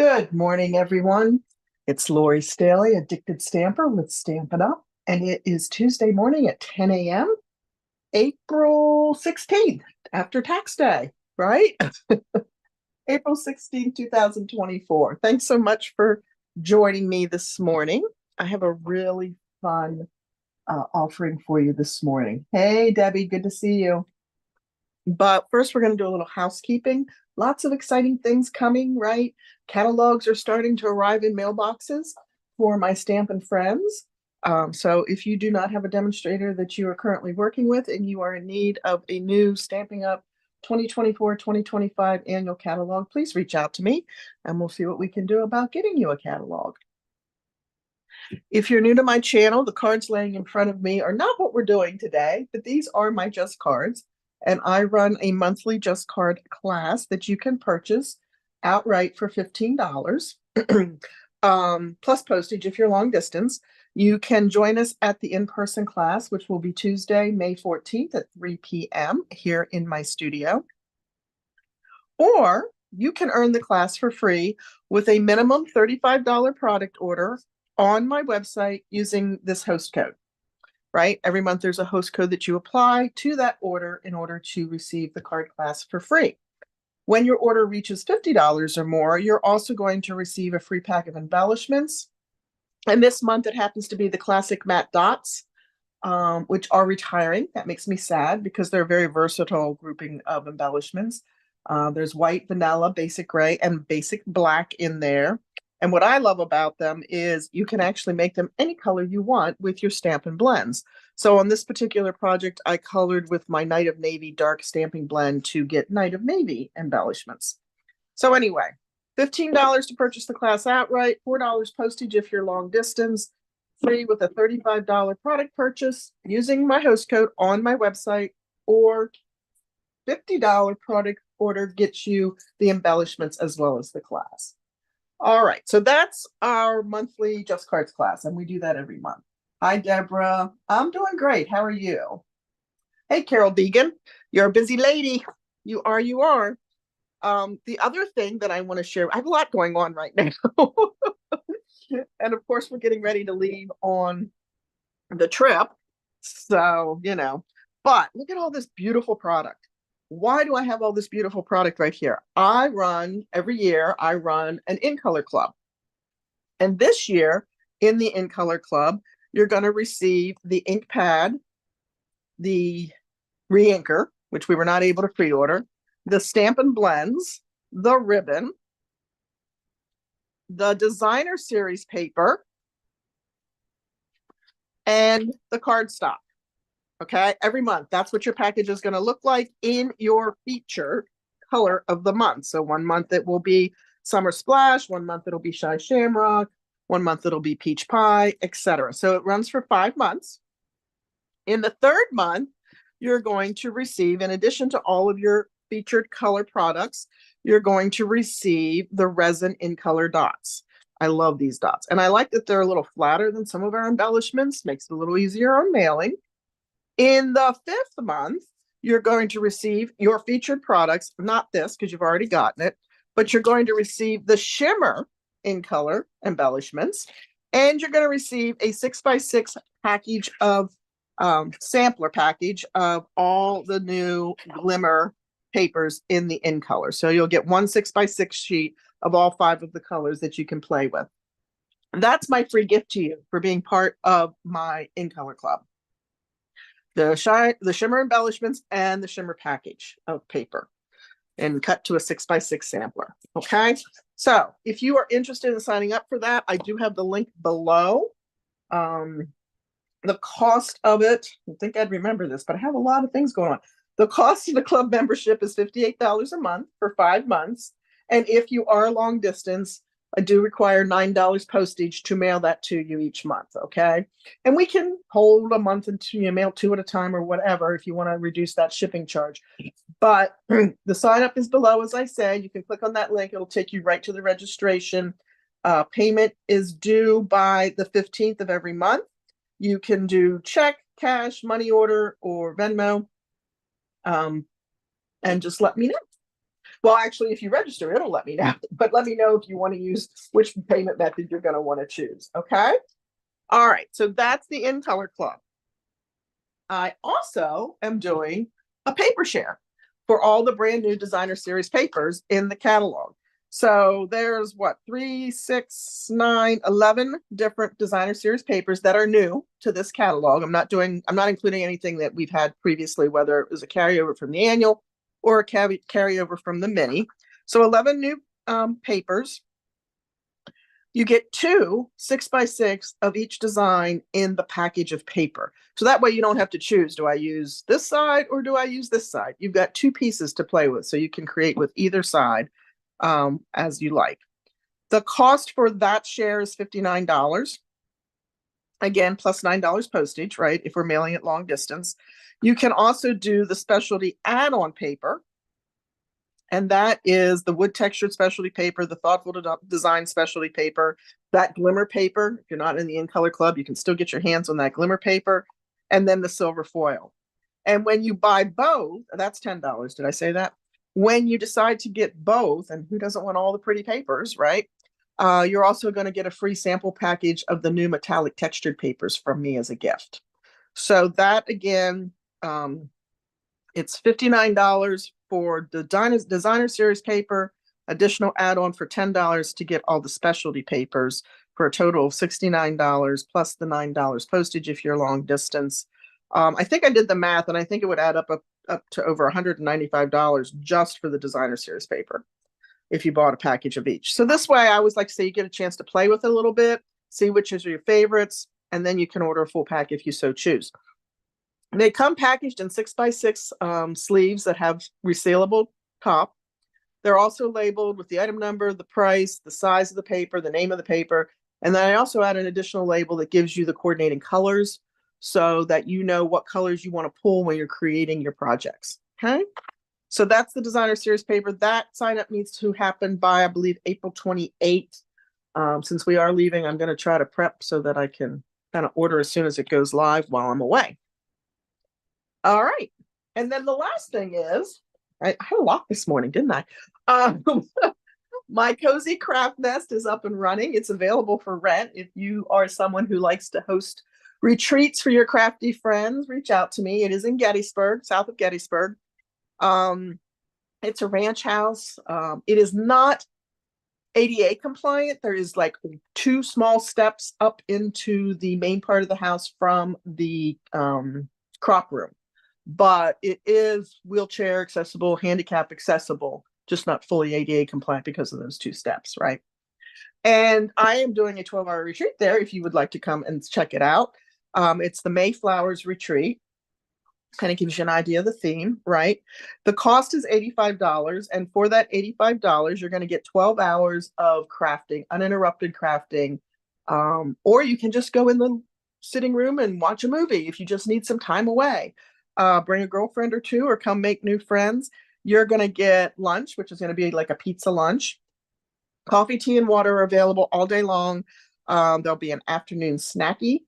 Good morning, everyone. It's Lori Staley, Addicted Stamper with Stampin' Up, and it is Tuesday morning at 10 a.m., April 16th, after tax day, right? April 16th, 2024. Thanks so much for joining me this morning. I have a really fun offering for you this morning. Hey, Debbie, good to see you. But first, we're going to do a little housekeeping. Lots of exciting things coming, right? Catalogs are starting to arrive in mailboxes for my Stampin' friends. So if you do not have a demonstrator that you are currently working with and you are in need of a new Stampin' Up 2024-2025 annual catalog, please reach out to me and we'll see what we can do about getting you a catalog. If you're new to my channel, the cards laying in front of me are not what we're doing today, but these are my Just Cards. And I run a monthly Just Card class that you can purchase outright for $15, plus postage if you're long distance. You can join us at the in-person class, which will be Tuesday, May 14th at 3 p.m. here in my studio. Or you can earn the class for free with a minimum $35 product order on my website using this host code. Right? Every month there's a host code that you apply to that order in order to receive the card class for free. When your order reaches $50 or more, you're also going to receive a free pack of embellishments. And this month it happens to be the classic matte dots, which are retiring. That makes me sad because they're a very versatile grouping of embellishments. There's white, vanilla, basic gray, and basic black in there. And what I love about them is you can actually make them any color you want with your Stampin' Blends. So on this particular project, I colored with my Night of Navy dark stamping blend to get Night of Navy embellishments. So anyway, $15 to purchase the class outright, $4 postage if you're long distance, free with a $35 product purchase using my host code on my website, or $50 product order gets you the embellishments as well as the class. All right, so that's our monthly Just Cards class, and we do that every month. Hi, Deborah. I'm doing great. How are you? Hey, Carol Deegan. You're a busy lady. You are. The other thing that I want to share, I have a lot going on right now. And of course, we're getting ready to leave on the trip. So, but look at all this beautiful product. Why do I have all this beautiful product right here? Every year, I run an In Color Club. And this year, in the In Color Club, you're going to receive the ink pad, the re-inker, which we were not able to pre-order, the Stampin' Blends, the ribbon, the Designer Series paper, and the cardstock. Okay, every month. That's what your package is going to look like in your feature color of the month. So one month it will be Summer Splash, one month it'll be Shy Shamrock, one month it'll be Peach Pie, etc. So it runs for 5 months. In the third month, you're going to receive, in addition to all of your featured color products, you're going to receive the resin in color dots. I love these dots. And I like that they're a little flatter than some of our embellishments, makes it a little easier on mailing. In the 5th month, you're going to receive your featured products, not this because you've already gotten it, but you're going to receive the shimmer in color embellishments, and you're going to receive a 6x6 package of sampler package of all the new glimmer papers in the In Color. So you'll get one 6x6 sheet of all 5 of the colors that you can play with. That's my free gift to you for being part of my In Color Club. The shimmer embellishments and the shimmer package of paper, and cut to a 6x6 sampler. Okay, so if you are interested in signing up for that, I do have the link below. The cost of it, I think I'd remember this, but I have a lot of things going on. The cost of the club membership is $58 a month for 5 months. And if you are long distance, I do require $9 postage to mail that to you each month, okay? And we can hold a month until you mail 2 at a time or whatever if you want to reduce that shipping charge. But the sign up is below, as I said. You can click on that link. It'll take you right to the registration. Payment is due by the 15th of every month. You can do check, cash, money order, or Venmo. And just let me know. Well, actually, if you register, it'll let me know. But let me know if you want to use which payment method you're going to want to choose. Okay. All right. So that's the In Color Club. I also am doing a paper share for all the brand new designer series papers in the catalog. So there's what, 3, 6, 9, 11 different designer series papers that are new to this catalog. I'm not including anything that we've had previously, whether it was a carryover from the annual or a carryover from the mini. So 11 new papers. You get 2 6x6 of each design in the package of paper. So that way you don't have to choose, do I use this side or do I use this side? You've got 2 pieces to play with, so you can create with either side as you like. The cost for that share is $59. Again, plus $9 postage, right? If we're mailing it long distance. You can also do the specialty add-on paper, and that is the wood textured specialty paper, the thoughtful design specialty paper, that glimmer paper. If you're not in the In Color Club, you can still get your hands on that glimmer paper, and then the silver foil. And when you buy both, that's $10. Did I say that? When you decide to get both, and who doesn't want all the pretty papers, right? You're also going to get a free sample package of the new metallic textured papers from me as a gift. So that, again, it's $59 for the designer series paper, additional add-on for $10 to get all the specialty papers, for a total of $69 plus the $9 postage if you're long distance. I think I did the math, and I think it would add up to over $195 just for the designer series paper if you bought a package of each. So this way, I always like to say you get a chance to play with it a little bit, see which is your favorites, and then you can order a full pack if you so choose. They come packaged in 6x6 sleeves that have resealable top. They're also labeled with the item number, the price, the size of the paper, the name of the paper. And then I also add an additional label that gives you the coordinating colors so that you know what colors you want to pull when you're creating your projects. Okay. So that's the designer series paper. That sign up needs to happen by, I believe, April 28th. Since we are leaving, I'm going to try to prep so that I can kind of order as soon as it goes live while I'm away. All right. And then the last thing is, I had a lot this morning, didn't I? My Cozy Craft Nest is up and running. It's available for rent. If you are someone who likes to host retreats for your crafty friends, reach out to me. It is in Gettysburg, south of Gettysburg. It's a ranch house. It is not ADA compliant. There is like 2 small steps up into the main part of the house from the crop room. But it is wheelchair accessible, handicap accessible, just not fully ADA compliant because of those 2 steps, right? And I am doing a 12-hour retreat there if you would like to come and check it out. It's the Mayflowers Retreat. Kind of gives you an idea of the theme, right? The cost is $85. And for that $85, you're going to get 12 hours of crafting, uninterrupted crafting. Or you can just go in the sitting room and watch a movie if you just need some time away. Bring a girlfriend or 2 or come make new friends. You're going to get lunch, which is going to be like a pizza lunch. Coffee, tea, and water are available all day long. There'll be an afternoon snacky,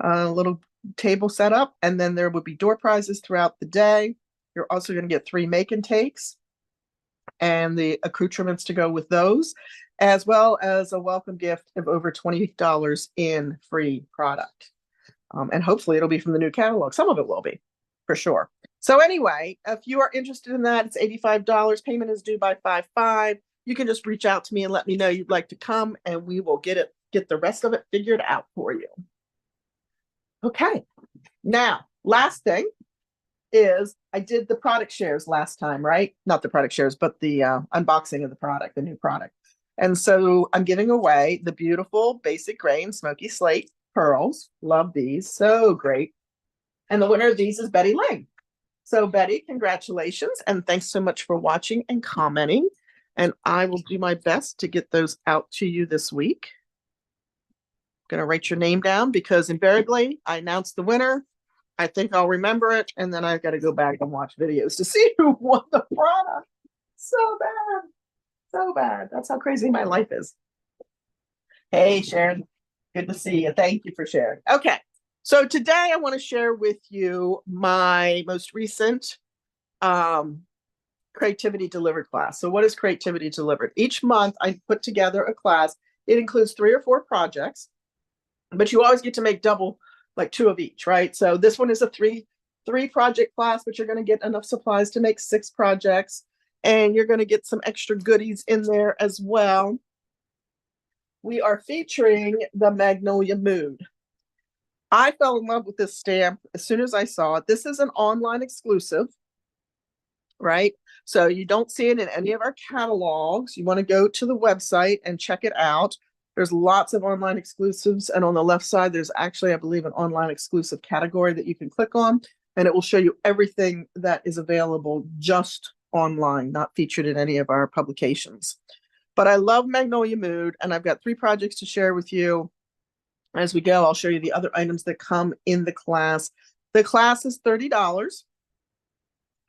little table set up, and then there will be door prizes throughout the day. You're also going to get 3 make and takes and the accoutrements to go with those, as well as a welcome gift of over $20 in free product. And hopefully it'll be from the new catalog. Some of it will be, for sure. So anyway, if you are interested in that, it's $85. Payment is due by 5/5. You can just reach out to me and let me know you'd like to come, and we will get the rest of it figured out for you. Okay. Now, last thing is I did the product shares last time, right? Not the product shares, but the unboxing of the product, the new product. And so I'm giving away the beautiful basic grain smoky slate pearls. Love these. So great. And the winner of these is Betty Ling. So Betty, congratulations. And thanks so much for watching and commenting. And I will do my best to get those out to you this week. I'm going to write your name down because invariably I announce the winner. I think I'll remember it. And then I've got to go back and watch videos to see who won the product. So bad. So bad. That's how crazy my life is. Hey, Sharon. Good to see you. Thank you for sharing. Okay. So today I want to share with you my most recent Creativity Delivered class. So what is Creativity Delivered? Each month I put together a class. It includes 3 or 4 projects, but you always get to make double, like 2 of each, right? So this one is a three project class, but you're going to get enough supplies to make 6 projects, and you're going to get some extra goodies in there as well. We are featuring the Magnolia Mood. I fell in love with this stamp as soon as I saw it. This is an online exclusive, right? So you don't see it in any of our catalogs. You want to go to the website and check it out. There's lots of online exclusives. And on the left side, there's actually, I believe, an online exclusive category that you can click on, and it will show you everything that is available just online, not featured in any of our publications. But I love Magnolia Mood, and I've got 3 projects to share with you. As we go, I'll show you the other items that come in the class. The class is $30.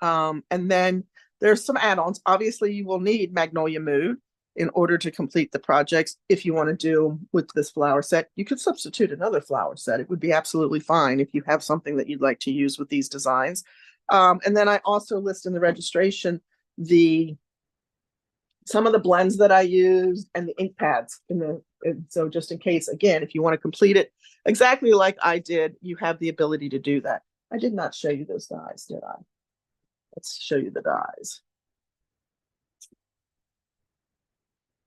And then there's some add-ons. Obviously, you will need Magnolia Mood in order to complete the projects. If you want to do with this flower set, you could substitute another flower set. It would be absolutely fine if you have something that you'd like to use with these designs. And then I also list in the registration some of the blends that I used and the ink pads. So just in case, again, if you want to complete it exactly like I did, you have the ability to do that. I did not show you those dies, did I? Let's show you the dies.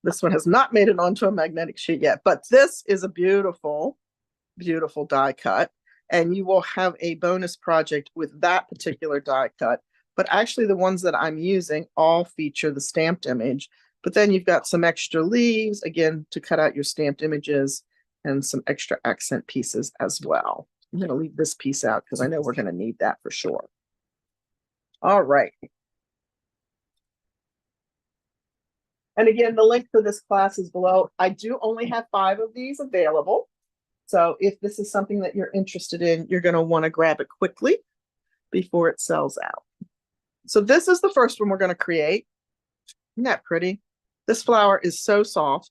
This one has not made it onto a magnetic sheet yet, but this is a beautiful, beautiful die cut. And you will have a bonus project with that particular die cut. But actually the ones that I'm using all feature the stamped image. But then you've got some extra leaves, again, to cut out your stamped images, and some extra accent pieces as well. I'm going to leave this piece out because I know we're going to need that for sure. All right. And again, the link for this class is below. I do only have 5 of these available. So if this is something that you're interested in, you're going to want to grab it quickly before it sells out. So this is the first one we're going to create. Isn't that pretty? This flower is so soft.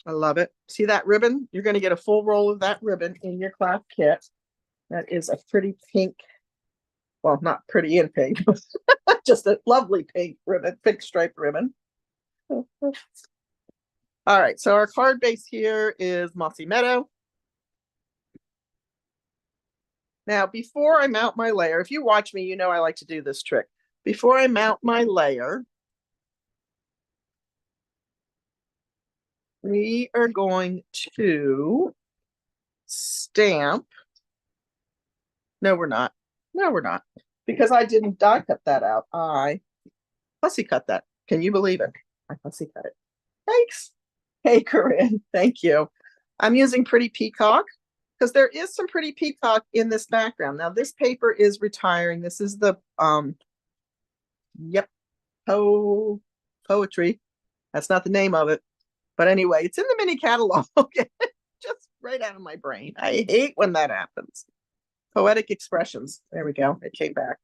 I love it. See that ribbon? You're going to get a full roll of that ribbon in your class kit. That is a pretty pink. Well, not pretty in pink, just a lovely pink ribbon, pink striped ribbon. All right, so our card base here is Mossy Meadow. Now, before I mount my layer, if you watch me, you know I like to do this trick. Before I mount my layer, we are going to stamp. No, we're not. No, we're not. Because I didn't die cut that out. I fussy cut that. Can you believe it? I fussy cut it. Thanks. Hey, Corinne. Thank you. I'm using Pretty Peacock because there is some Pretty Peacock in this background. Now, this paper is retiring. This is the, poetry. That's not the name of it. But anyway, it's in the mini catalog. Just right out of my brain. I hate when that happens. Poetic Expressions. There we go. It came back.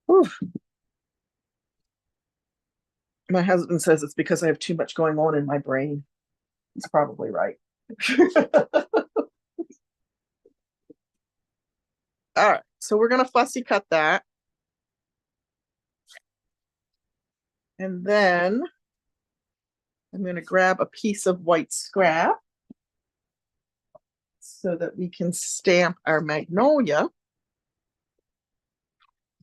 Whew. My husband says it's because I have too much going on in my brain. He's probably right. All right, so we're going to fussy cut that. And then I'm going to grab a piece of white scrap so that we can stamp our magnolia.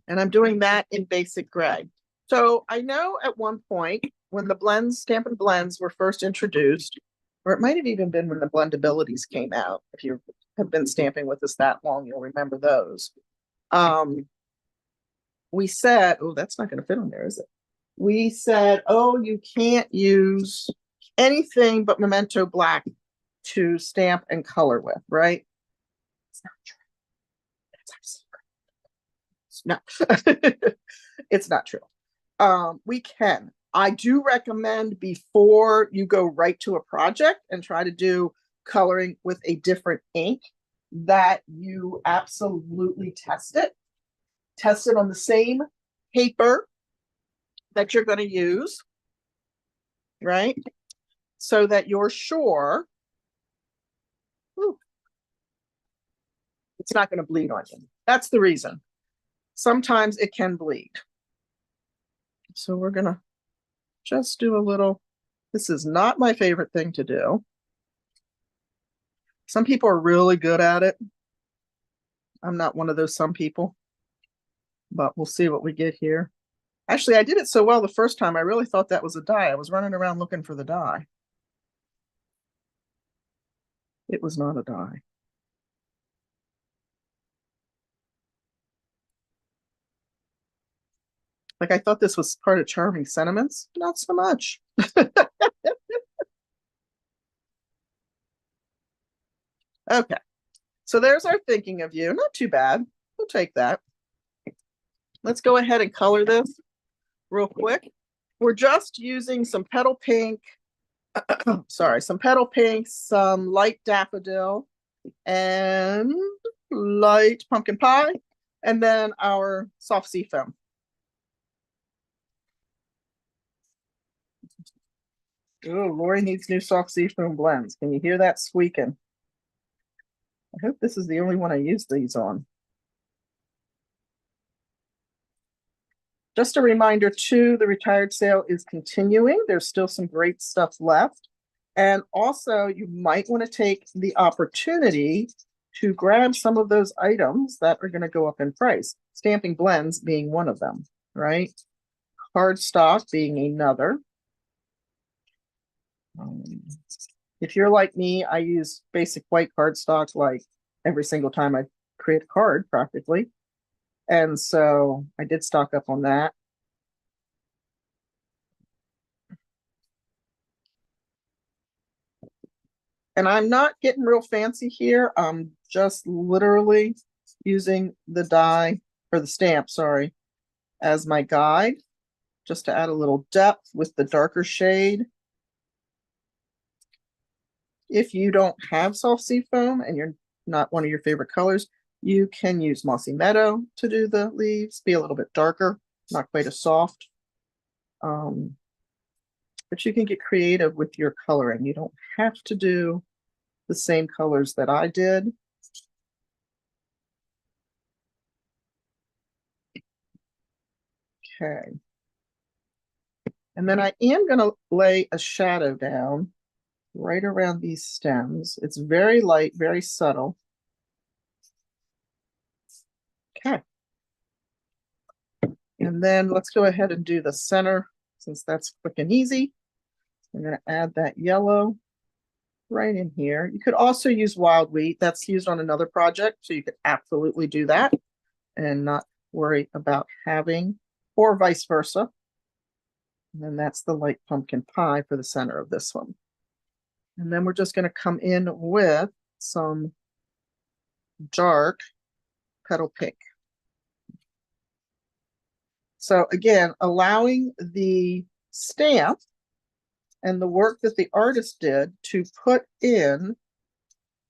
And I'm doing that in basic gray. So I know at one point when the Stampin' Blends were first introduced, or it might have even been when the blendabilities came out. If you have been stamping with us that long, you'll remember those. We said, oh, that's not going to fit on there, is it? We said, oh, you can't use anything but Memento Black to stamp and color with, right? It's not true. That's our secret. No, it's not true. We can. I do recommend before you go right to a project and try to do coloring with a different ink that you absolutely test it. Test it on the same paper that you're going to use, right? So that you're sure it's not going to bleed on you. That's the reason. sometimes it can bleed. So we're gonna just do a little, this is not my favorite thing to do. Some people are really good at it. I'm not one of those some people, but we'll see what we get here. Actually, I did it so well the first time, I really thought that was a die. I was running around looking for the die. It was not a die. Like I thought this was part of Charming Sentiments. Not so much. Okay, so there's our thinking of you. Not too bad. We'll take that. Let's go ahead and color this real quick. We're just using some petal pink, sorry, some petal pink, some light daffodil, and light pumpkin pie, and then our soft sea foam. Oh, Lori needs new soft sea foam blends. Can you hear that squeaking? I hope this is the only one I use these on. Just a reminder too, the retired sale is continuing. There's still some great stuff left. And also you might want to take the opportunity to grab some of those items that are going to go up in price. Stamping blends being one of them, right? Cardstock being another. If you're like me, I use basic white cardstock like every single time I create a card practically. And so I did stock up on that. And I'm not getting real fancy here. I'm just literally using the die or the stamp, sorry, as my guide, just to add a little depth with the darker shade. If you don't have soft sea foam and you're not one of your favorite colors, you can use Mossy Meadow to do the leaves, be a little bit darker, not quite as soft. But you can get creative with your coloring. You don't have to do the same colors that I did. Okay. And then I am going to lay a shadow down right around these stems. It's very light, very subtle. Okay. And then let's go ahead and do the center, since that's quick and easy. I'm going to add that yellow right in here. You could also use wild wheat. That's used on another project, so you could absolutely do that and not worry about having, or vice versa. And then that's the light pumpkin pie for the center of this one. And then we're just going to come in with some dark petal pink. So again, allowing the stamp and the work that the artist did to put in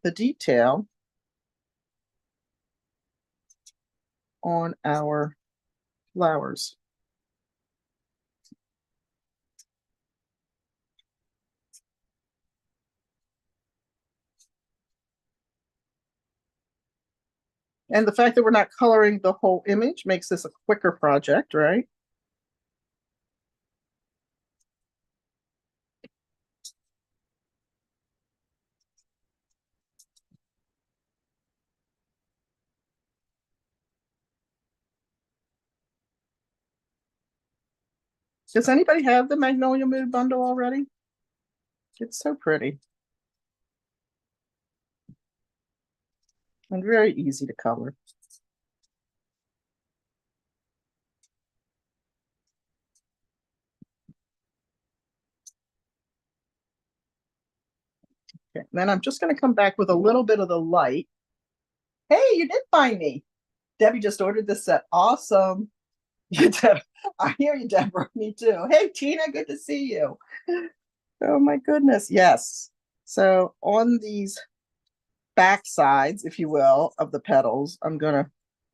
the detail on our flowers. And the fact that we're not coloring the whole image makes this a quicker project, right? Does anybody have the Magnolia Mood bundle already? It's so pretty. And very easy to color. Okay, then I'm just going to come back with a little bit of the light. Hey, you did find me. Debbie just ordered this set. Awesome. I hear you, Deborah. Me too. Hey, Tina, good to see you. Oh my goodness. Yes. So on these back sides, if you will, of the petals, I'm going to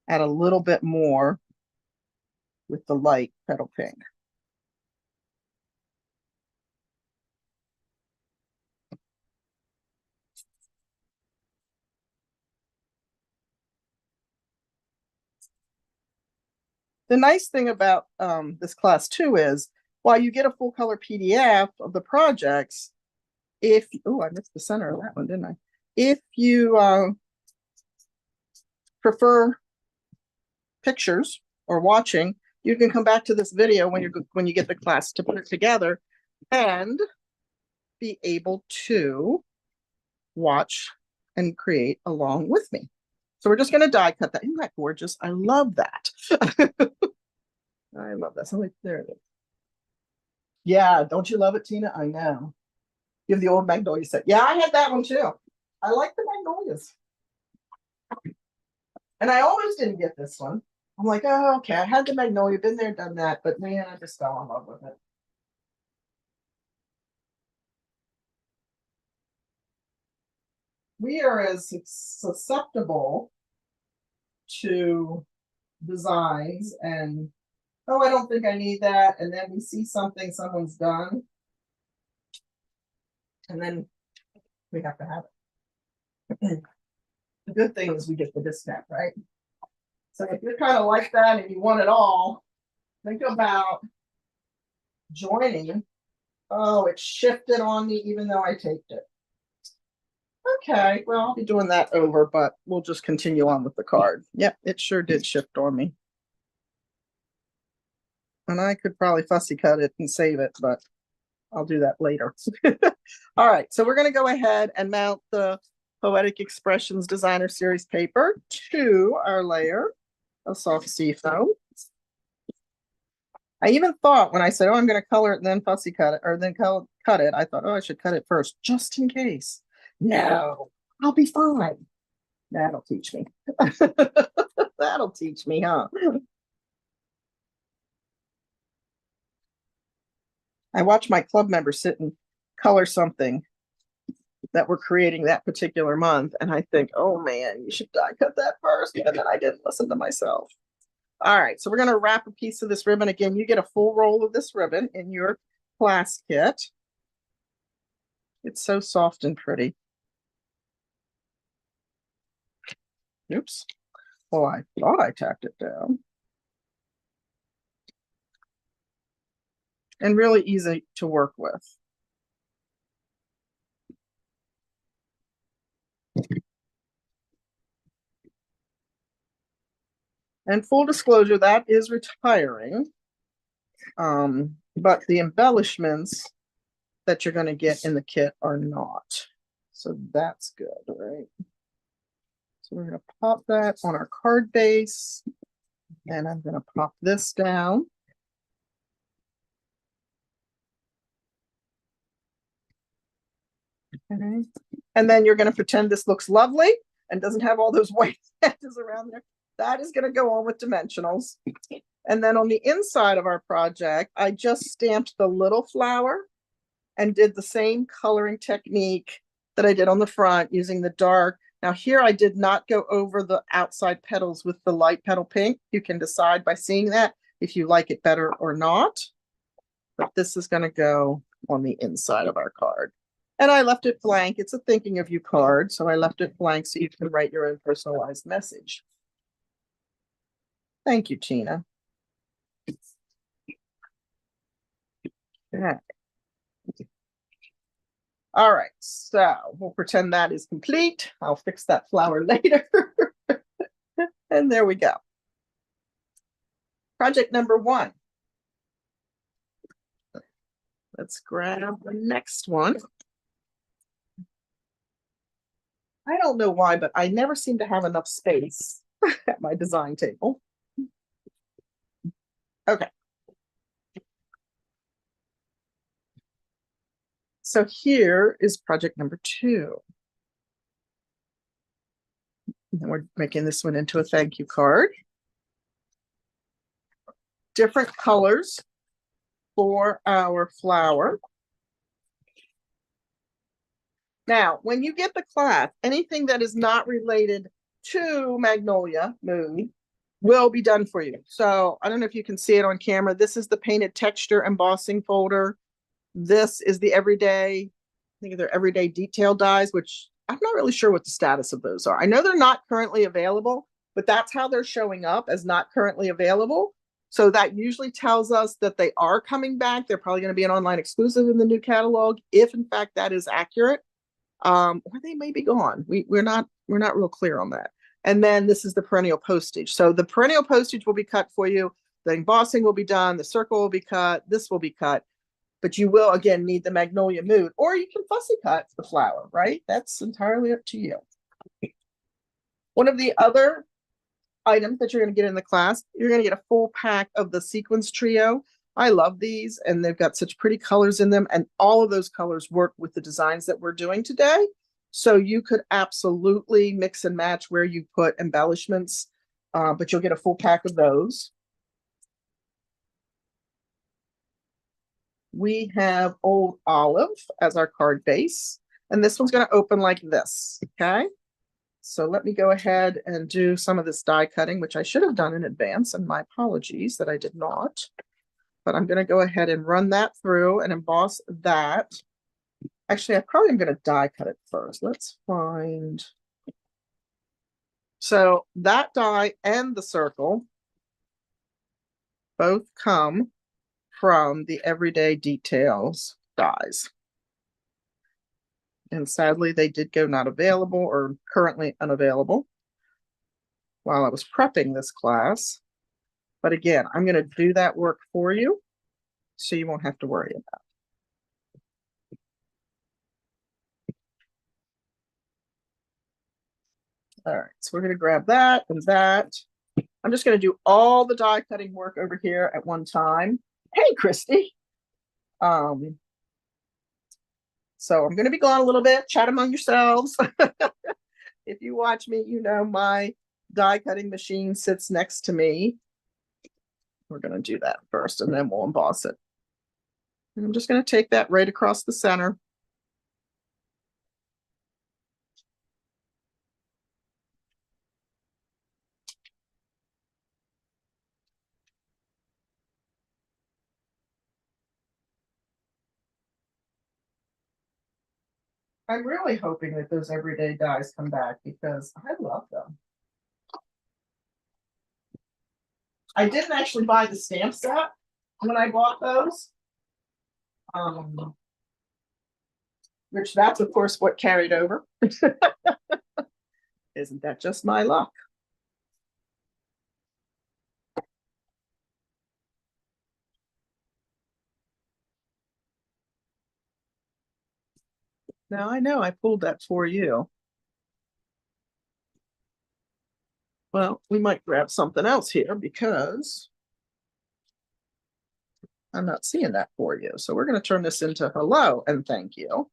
add a little bit more with the light petal pink. The nice thing about this class too is while you get a full color PDF of the projects, if, oh, I missed the center of that one, didn't I? If you prefer pictures or watching, you can come back to this video when you get the class to put it together and be able to watch and create along with me. So we're just going to die cut that. Isn't that gorgeous? I love that. I love that. So there it is. Yeah, don't you love it, Tina? I know. You have the old Magnolia set. Yeah, I had that one too. I like the Magnolias. And I almost didn't get this one. I'm like, oh, okay, I had the Magnolia, been there, done that, but man, I just fell in love with it. We are as susceptible to designs and, oh, I don't think I need that. And then we see something someone's done. And then we have to have it. The good thing is we get the discount, right? So if you're kind of like that and you want it all, think about joining. Oh, it shifted on me even though I taped it. Okay, well, I'll be doing that over, but we'll just continue on with the card. Yep, it sure did shift on me. And I could probably fussy cut it and save it, but I'll do that later. All right, so we're going to go ahead and mount the Poetic Expressions Designer Series paper to our layer of soft sea foam. I even thought when I said, oh, I'm going to color it and then fussy cut it, or then cut it, I thought, oh, I should cut it first, just in case. No, I'll be fine. That'll teach me. That'll teach me, huh? I watch my club members sit and color something that we're creating that particular month. And I think, oh man, you should die cut that first. And then I didn't listen to myself. All right, so we're going to wrap a piece of this ribbon. Again, you get a full roll of this ribbon in your class kit. It's so soft and pretty. Oops. Well, I thought I tacked it down. And really easy to work with. And full disclosure, that is retiring. But the embellishments that you're going to get in the kit are not. So that's good, right? So we're going to pop that on our card base. And I'm going to pop this down. Okay. And then you're going to pretend this looks lovely and doesn't have all those white edges around there. That is going to go on with dimensionals. And then on the inside of our project, I just stamped the little flower and did the same coloring technique that I did on the front using the dark. Now here I did not go over the outside petals with the light petal pink. You can decide by seeing that if you like it better or not. But this is going to go on the inside of our card. And I left it blank. It's a thinking of you card. So I left it blank so you can write your own personalized message. Thank you, Tina. Okay. All right, so we'll pretend that is complete. I'll fix that flower later. And there we go. Project number 1. Let's grab the next one. I don't know why, but I never seem to have enough space at my design table. Okay. So here is project number 2. And we're making this one into a thank you card. Different colors for our flower. Now, when you get the class, anything that is not related to Magnolia Mood will be done for you. So I don't know if you can see it on camera. This is the painted texture embossing folder. This is the everyday, I think they're everyday detail dies, which I'm not really sure what the status of those are. I know they're not currently available, but that's how they're showing up, as not currently available. So that usually tells us that they are coming back. They're probably going to be an online exclusive in the new catalog, if in fact that is accurate. Or they may be gone. We're not real clear on that. And then this is the perennial postage. So the perennial postage will be cut for you. The embossing will be done. The circle will be cut. This will be cut. But you will, again, need the Magnolia Mood, or you can fussy cut the flower, right? That's entirely up to you. One of the other items that you're going to get in the class, you're going to get a full pack of the sequins trio. I love these, and they've got such pretty colors in them, and all of those colors work with the designs that we're doing today. So you could absolutely mix and match where you put embellishments, but you'll get a full pack of those. We have Old Olive as our card base, and this one's going to open like this, okay? So let me go ahead and do some of this die cutting, which I should have done in advance, and my apologies that I did not. But I'm going to go ahead and run that through and emboss that. Actually, I probably am going to die cut it first. Let's find. So that die and the circle both come from the Everyday Details dies. And sadly, they did go not available or currently unavailable while I was prepping this class. But again, I'm going to do that work for you, so you won't have to worry about it. All right, so we're going to grab that and that. I'm just going to do all the die cutting work over here at one time. Hey, Christy. So I'm going to be gone a little bit. Chat among yourselves. If you watch me, you know my die cutting machine sits next to me. We're going to do that first, and then we'll emboss it. And I'm just going to take that right across the center. I'm really hoping that those everyday dies come back because I love them. I didn't actually buy the stamp set when I bought those. Which that's, of course, what carried over. Isn't that just my luck? Now I know I pulled that for you. Well, we might grab something else here because I'm not seeing that for you. So we're going to turn this into hello and thank you.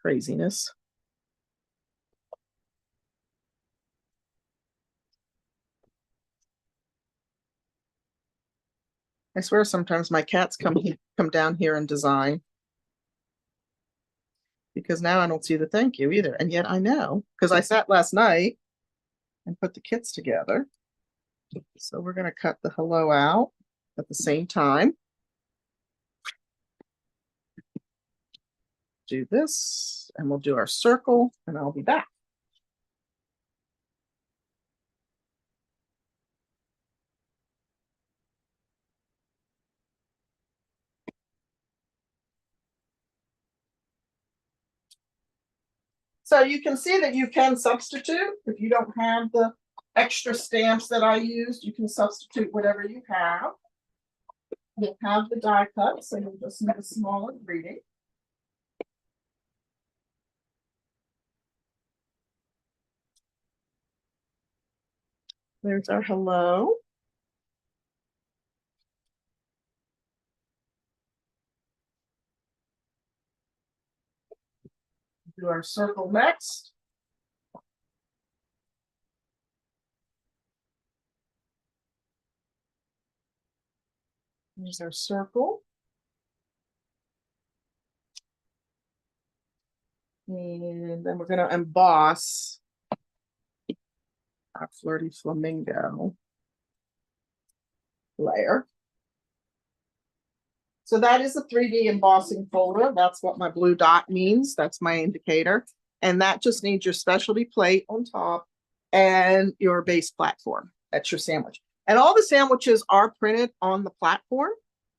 Craziness. I swear sometimes my cats come down here and design. Because now I don't see the thank you either. And yet I know, because I sat last night and put the kits together. So we're going to cut the hello out at the same time. Do this, and we'll do our circle, and I'll be back. So you can see that you can substitute. If you don't have the extra stamps that I used, you can substitute whatever you have. You have the die cut, so you'll just need a smaller greeting. There's our hello. Do our circle next. Here's our circle. And then we're going to emboss our Flirty Flamingo layer. So that is a 3D embossing folder. That's what my blue dot means. That's my indicator. And that just needs your specialty plate on top and your base platform. That's your sandwich. And all the sandwiches are printed on the platform.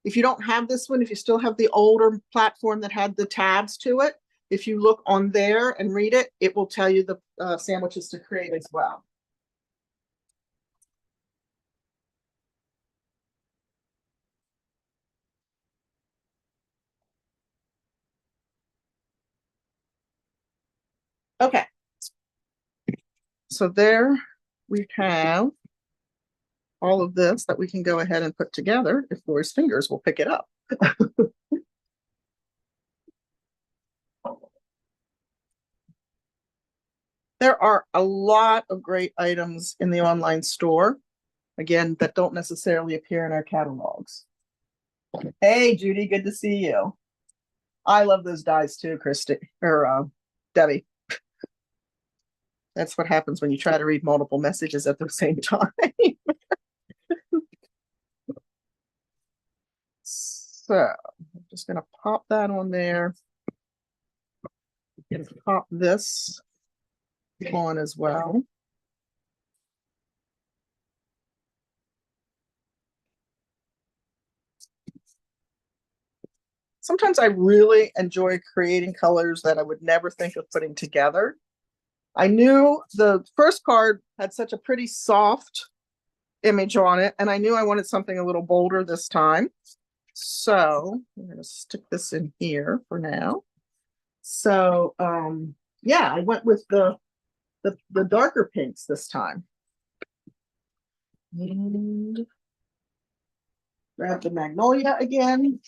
If you don't have this one, if you still have the older platform that had the tabs to it, if you look on there and read it, it will tell you the sandwiches to create as well. Okay. So there we have all of this that we can go ahead and put together if Laura's fingers will pick it up. There are a lot of great items in the online store, again, that don't necessarily appear in our catalogs. Hey, Judy, good to see you. I love those dies too, Christy, or Debbie. That's what happens when you try to read multiple messages at the same time. So I'm just going to pop that on there. And pop this on as well. Sometimes I really enjoy creating colors that I would never think of putting together. I knew the first card had such a pretty soft image on it, and I knew I wanted something a little bolder this time. So I'm going to stick this in here for now. So yeah, I went with the darker pinks this time. And grab the Magnolia again.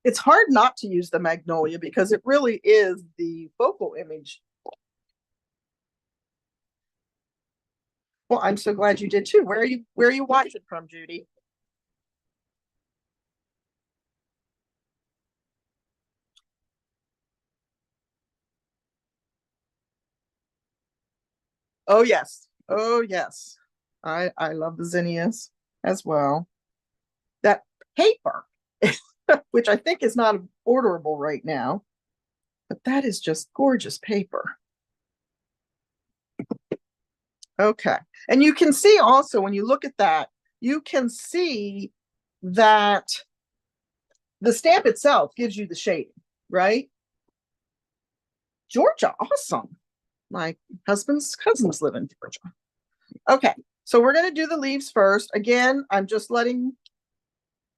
It's hard not to use the Magnolia because it really is the focal image. Well, I'm so glad you did too. Where are you watching from, Judy? Oh yes. Oh yes. I love the zinnias as well. That paper, which I think is not orderable right now, but that is just gorgeous paper. Okay. And you can see also when you look at that, you can see that the stamp itself gives you the shading, right? Georgia, awesome. My husband's cousins live in Georgia. Okay, so we're going to do the leaves first. Again, I'm just letting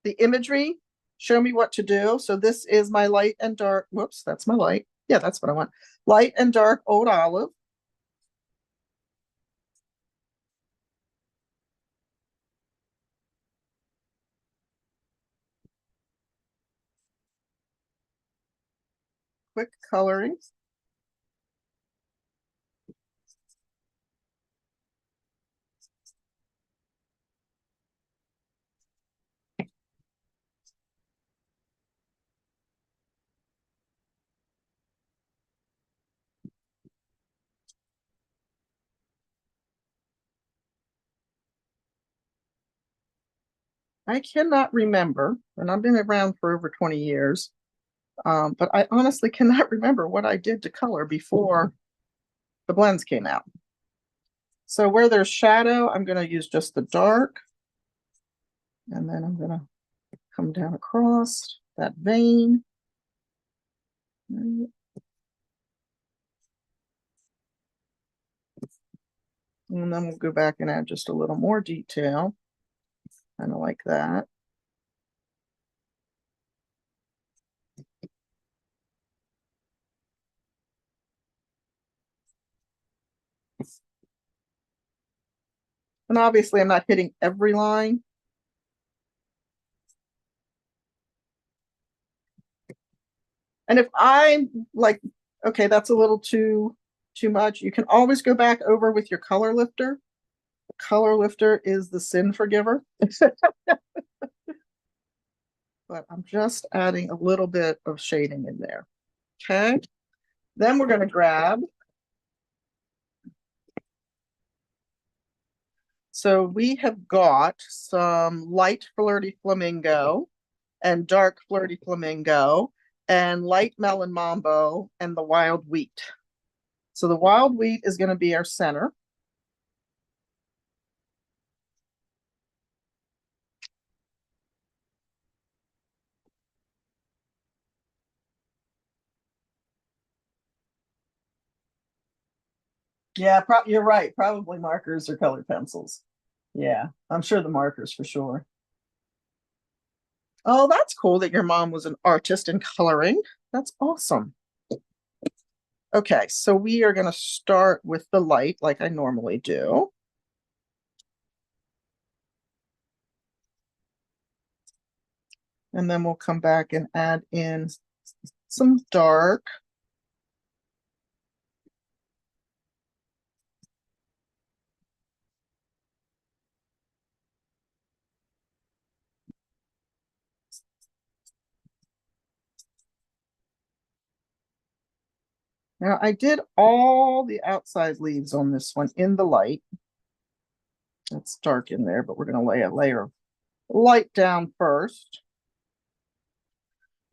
the imagery show me what to do. So this is my light and dark. Whoops, that's my light. Yeah, that's what I want. Light and dark old olive. Quick coloring. I cannot remember, and I've been around for over 20 years, but I honestly cannot remember what I did to color before the blends came out. So where there's shadow, I'm going to use just the dark, and then I'm going to come down across that vein. And then we'll go back and add just a little more detail, kind of like that. And obviously I'm not hitting every line. And if I'm like, okay, that's a little too much, you can always go back over with your color lifter. The color lifter is the sin forgiver. But I'm just adding a little bit of shading in there. Okay. Then we're going to grab. So we have got some light flirty flamingo and dark flirty flamingo and light melon mambo and the wild wheat. So the wild wheat is going to be our center. Yeah, you're right. Probably markers or colored pencils. Yeah, I'm sure the markers for sure. Oh, that's cool that your mom was an artist in coloring. That's awesome. Okay, so we are going to start with the light like I normally do. And then we'll come back and add in some dark. Now I did all the outside leaves on this one in the light. It's dark in there, but we're going to lay a layer of light down first.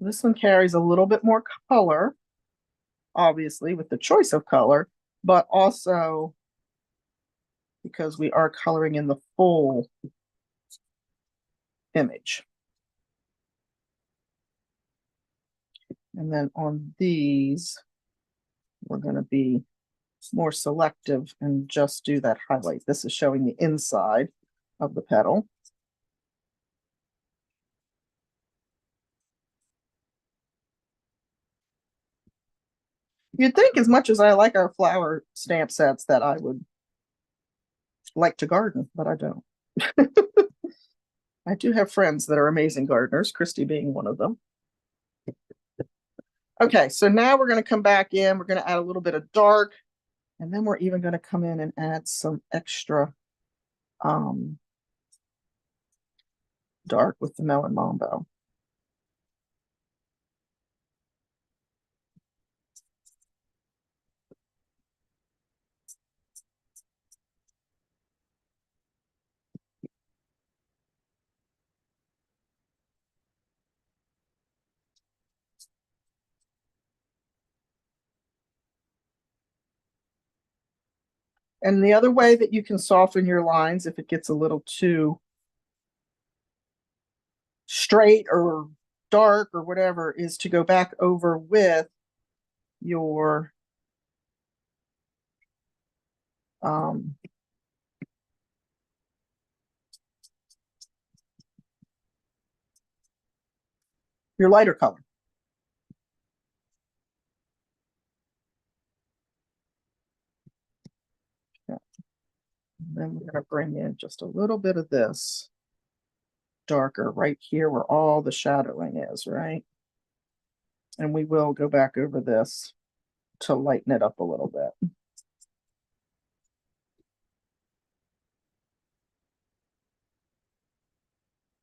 This one carries a little bit more color, obviously, with the choice of color, but also because we are coloring in the full image. And then on these, we're going to be more selective and just do that highlight. This is showing the inside of the petal. You'd think, as much as I like our flower stamp sets, that I would like to garden, but I don't. I do have friends that are amazing gardeners, Christy being one of them. Okay, so now we're going to come back in. We're going to add a little bit of dark, and then we're even going to come in and add some extra dark with the melon mambo. And the other way that you can soften your lines if it gets a little too straight or dark or whatever is to go back over with your lighter color. Okay. Then we're going to bring in just a little bit of this darker right here where all the shadowing is, right? And we will go back over this to lighten it up a little bit.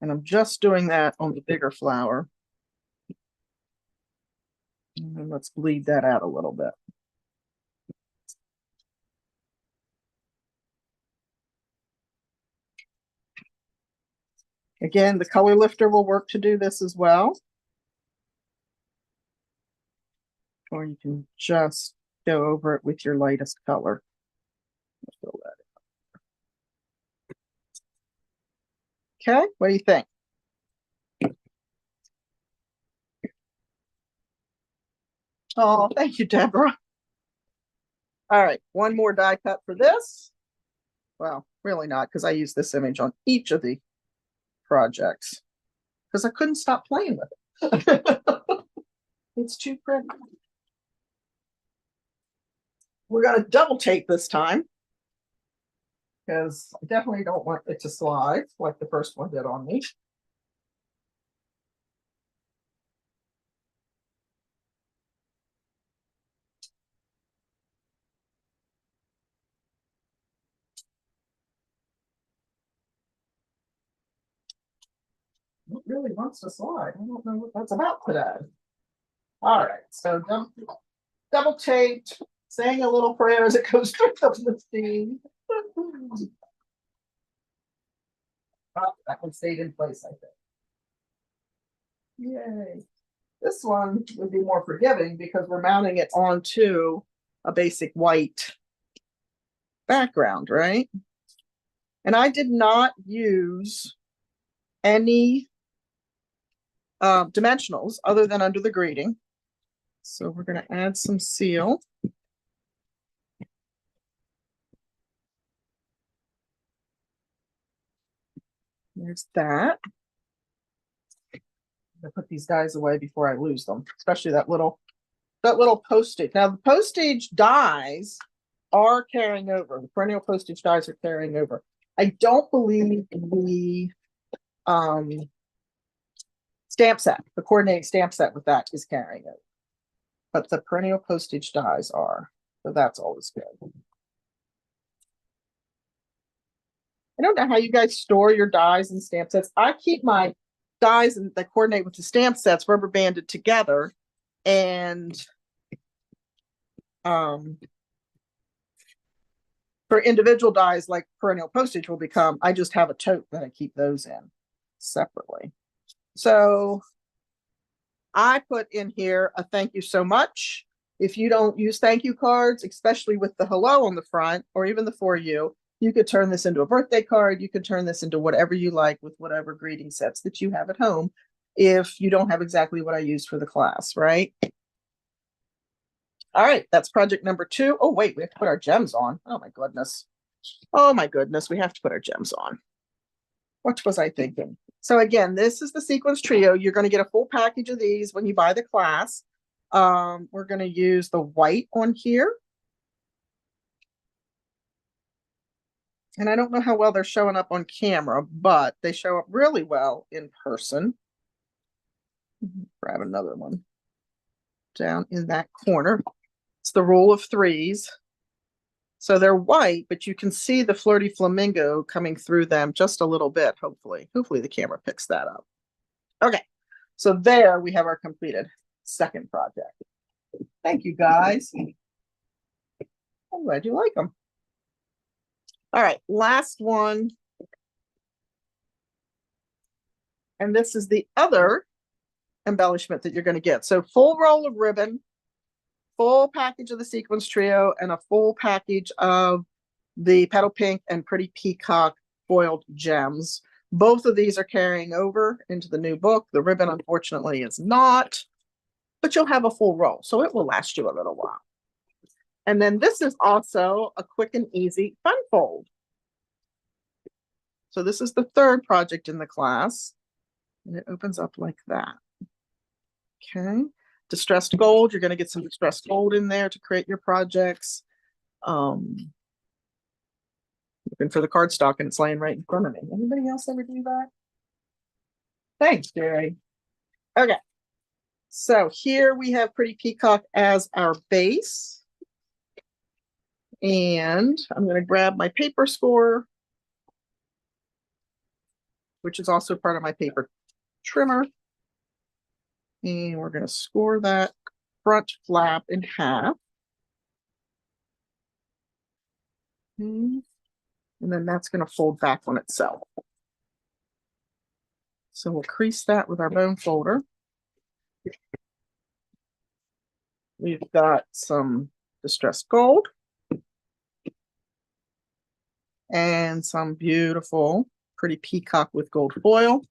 And I'm just doing that on the bigger flower. And then let's bleed that out a little bit. Again, the color lifter will work to do this as well. Or you can just go over it with your lightest color. Fill that in. Okay, what do you think? Oh, thank you, Deborah. All right, one more die cut for this. Well, really not, because I use this image on each of the projects because I couldn't stop playing with it. It's too pretty. We're going to double tape this time because I definitely don't want it to slide like the first one did on me. It really wants to slide. I don't know what that's about today. All right, so double taped, saying a little prayer as it goes through the steam. That one stayed in place, I think. Yay. This one would be more forgiving because we're mounting it onto a basic white background, right? And I did not use any dimensionals other than under the greeting. So we're going to add some seal. There's that. I'm going to put these guys away before I lose them, especially that little postage. Now the postage dies are carrying over. The perennial postage dies are carrying over. I don't believe the stamp set, the coordinating stamp set with that is carrying over. But the perennial postage dies are. So that's always good. I don't know how you guys store your dies and stamp sets. I keep my dies that coordinate with the stamp sets rubber banded together. And for individual dies like perennial postage will become, I just have a tote that I keep those in separately. So I put in here a thank you so much. If you don't use thank you cards, especially with the hello on the front or even the for you, you could turn this into a birthday card. You could turn this into whatever you like with whatever greeting sets that you have at home if you don't have exactly what I used for the class, right? All right, that's project number 2. Oh, wait, we have to put our gems on. Oh, my goodness. Oh, my goodness, we have to put our gems on. What was I thinking? So again, this is the sequence trio. You're going to get a full package of these when you buy the class. We're going to use the white on here. And I don't know how well they're showing up on camera, but they show up really well in person. Grab another one down in that corner. It's the rule of 3s. So they're white, but you can see the flirty flamingo coming through them just a little bit, hopefully. Hopefully the camera picks that up. Okay, so there we have our completed second project. Thank you, guys. I'm glad you like them. All right, last one. And this is the other embellishment that you're going to get. So full roll of ribbon, full package of the sequence trio, and a full package of the petal pink and pretty peacock foiled gems. Both of these are carrying over into the new book. The ribbon, unfortunately, is not, but you'll have a full roll, so it will last you a little while. And then this is also a quick and easy fun fold. So this is the third project in the class, and it opens up like that. Okay. Distressed gold, you're going to get some distressed gold in there to create your projects. Looking for the cardstock and it's laying right in front of me. Anybody else ever do that? Thanks, Jerry. Okay, so here we have Pretty Peacock as our base. And I'm going to grab my paper score, which is also part of my paper trimmer. And we're going to score that front flap in half. And then that's going to fold back on itself. So we'll crease that with our bone folder. We've got some distressed gold and some beautiful Pretty Peacock with gold foil.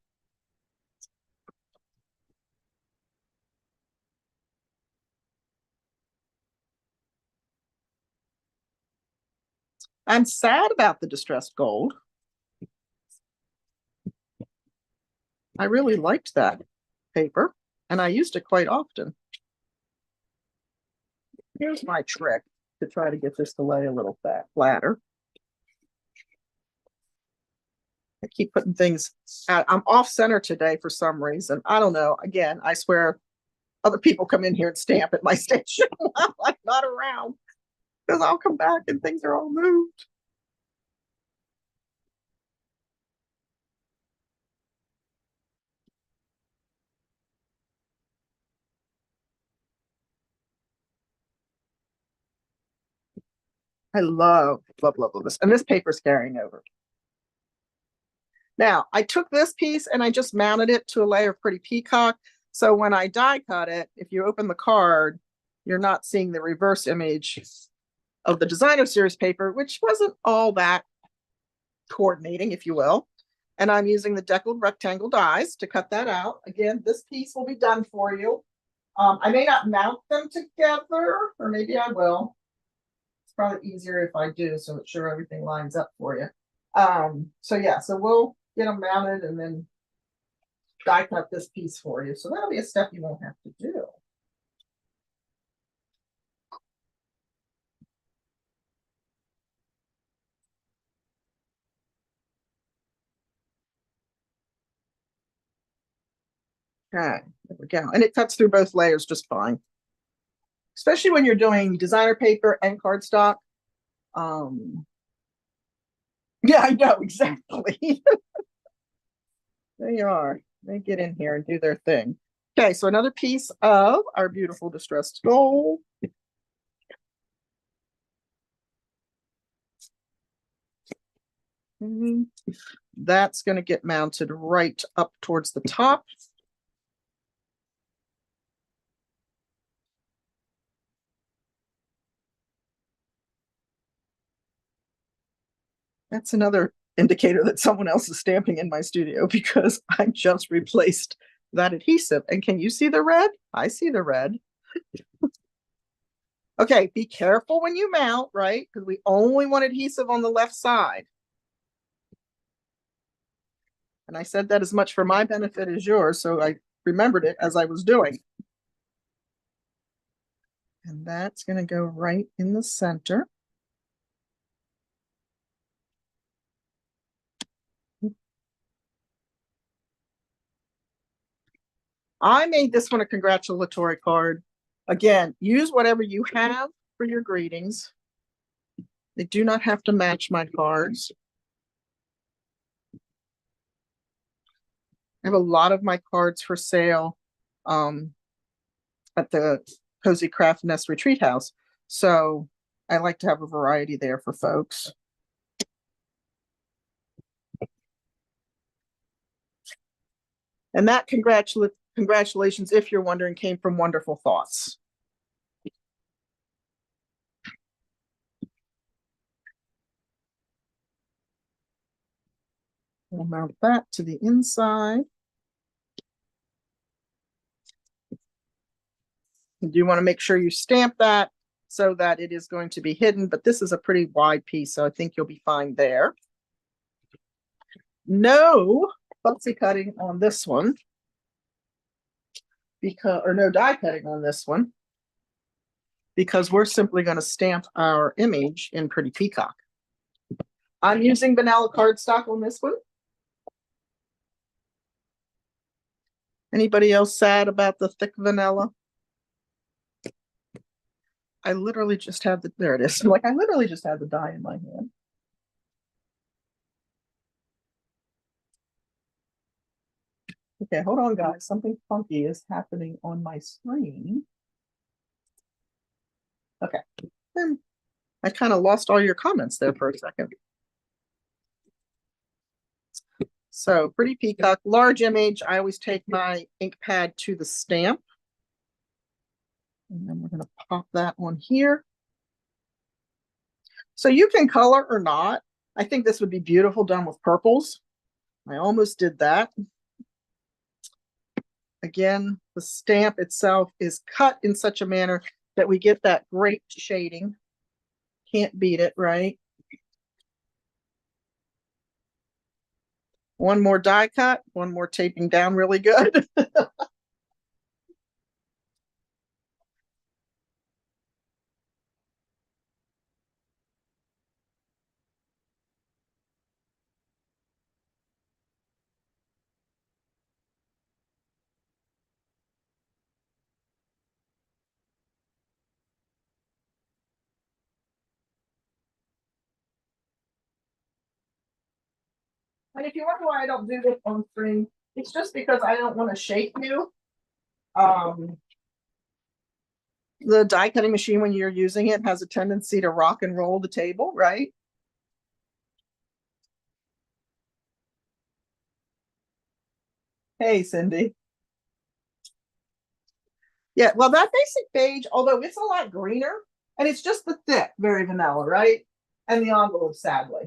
I'm sad about the distressed gold. I really liked that paper, and I used it quite often. Here's my trick to try to get this to lay a little flatter. I keep putting things out. I'm off center today for some reason. I don't know. Again, I swear other people come in here and stamp at my station while I'm not around, because I'll come back and things are all moved. I love this. And this paper's carrying over. Now, I took this piece and I just mounted it to a layer of Pretty Peacock. So when I die cut it, if you open the card, you're not seeing the reverse image of the designer series paper, which wasn't all that coordinating, if you will. And I'm using the deckled rectangle dies to cut that out. Again, this piece will be done for you. I may not mount them together, or maybe I will. It's probably easier if I do, so it's sure everything lines up for you. So yeah, so we'll get them mounted and then die cut this piece for you. So that'll be a step you won't have to do. Okay, there we go. And it cuts through both layers just fine. Especially when you're doing designer paper and cardstock. Yeah, I know, exactly. There you are. They get in here and do their thing. Okay, so another piece of our beautiful distressed gold. That's going to get mounted right up towards the top. That's another indicator that someone else is stamping in my studio because I just replaced that adhesive. And can you see the red? I see the red. Okay, be careful when you mount, right? Because we only want adhesive on the left side. And I said that as much for my benefit as yours, so I remembered it as I was doing. And that's going to go right in the center. I made this one a congratulatory card. Again, use whatever you have for your greetings. They do not have to match my cards. I have a lot of my cards for sale at the Cozy Craft Nest Retreat House. So I like to have a variety there for folks. And that congratulations, if you're wondering, came from Wonderful Thoughts. We'll mount that to the inside. You do want to make sure you stamp that so that it is going to be hidden, but this is a pretty wide piece, so I think you'll be fine there. No fussy cutting on this one, because, or no die cutting on this one, because we're simply going to stamp our image in Pretty Peacock. I'm using vanilla cardstock on this one. Anybody else sad about the thick vanilla? I literally just had the, there it is. Like I literally just had the die in my hand. Okay, hold on, guys. Something funky is happening on my screen. Okay. I kind of lost all your comments there for a second. So Pretty Peacock, large image. I always take my ink pad to the stamp. And then we're going to pop that one here. So you can color or not. I think this would be beautiful done with purples. I almost did that. Again, the stamp itself is cut in such a manner that we get that great shading. Can't beat it, right? One more die cut, one more taping down really good. And if you wonder why I don't do this on screen, it's just because I don't want to shake you. The die cutting machine, when you're using it, has a tendency to rock and roll the table, right? Hey, Cindy. Yeah, well, that basic beige, although it's a lot greener, and it's just the thick, very vanilla, right? And the envelope, sadly.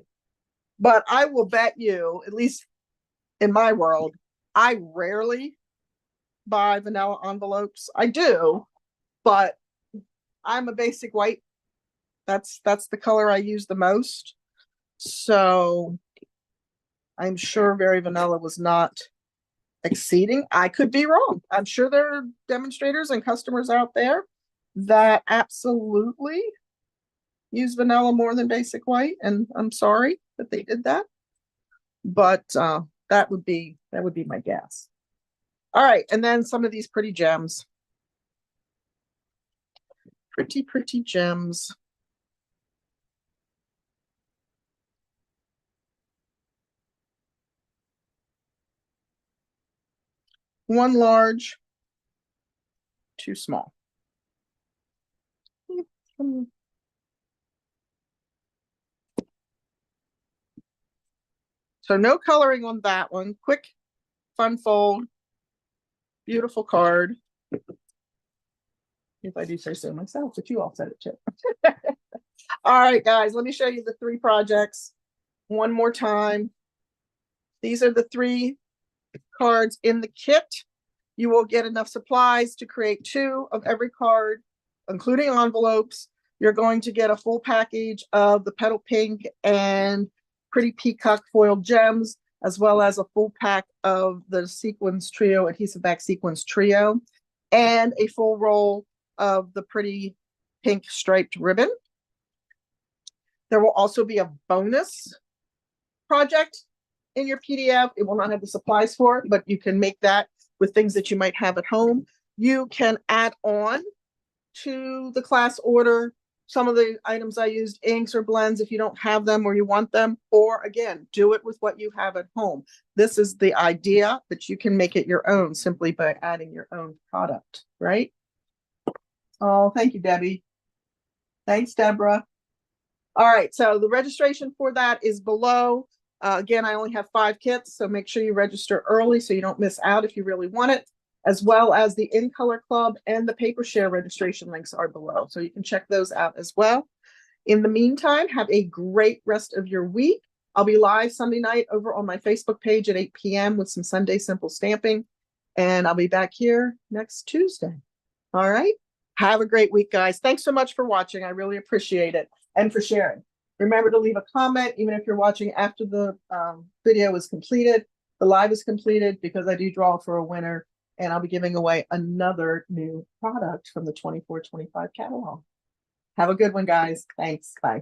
But I will bet you, at least in my world, I rarely buy vanilla envelopes. I do, but I'm a basic white. That's the color I use the most. So I'm sure Very Vanilla was not exceeding. I could be wrong. I'm sure there are demonstrators and customers out there that absolutely use vanilla more than basic white, and I'm sorry that they did that. But that would be my guess. All right, and then some of these pretty gems. Pretty gems. One large, two small. So no coloring on that one. Quick, fun fold. Beautiful card. If I do say so myself, but you all said it too. All right, guys, let me show you the 3 projects one more time. These are the 3 cards in the kit. You will get enough supplies to create 2 of every card, including envelopes. You're going to get a full package of the petal pink and pretty peacock foiled gems, as well as a full pack of the sequins trio, adhesive back sequins trio, and a full roll of the pretty pink striped ribbon. There will also be a bonus project in your PDF. It will not have the supplies for it, but you can make that with things that you might have at home. You can add on to the class order some of the items I used, inks or blends, if you don't have them or you want them, or again, do it with what you have at home. This is the idea that you can make it your own simply by adding your own product, right? Oh, thank you, Debbie. Thanks, Deborah. All right, so the registration for that is below. Again, I only have 5 kits, so make sure you register early so you don't miss out if you really want it, as well as the In Color Club and the Paper Share registration links are below, so you can check those out as well. In the meantime, have a great rest of your week. I'll be live Sunday night over on my Facebook page at 8 p.m. with some Sunday Simple Stamping, and I'll be back here next Tuesday. All right? Have a great week, guys. Thanks so much for watching. I really appreciate it, and for sharing. Remember to leave a comment, even if you're watching after the video is completed, the live is completed, because I do draw for a winner, and I'll be giving away another new product from the 24-25 catalog. Have a good one, guys. Thanks. Bye.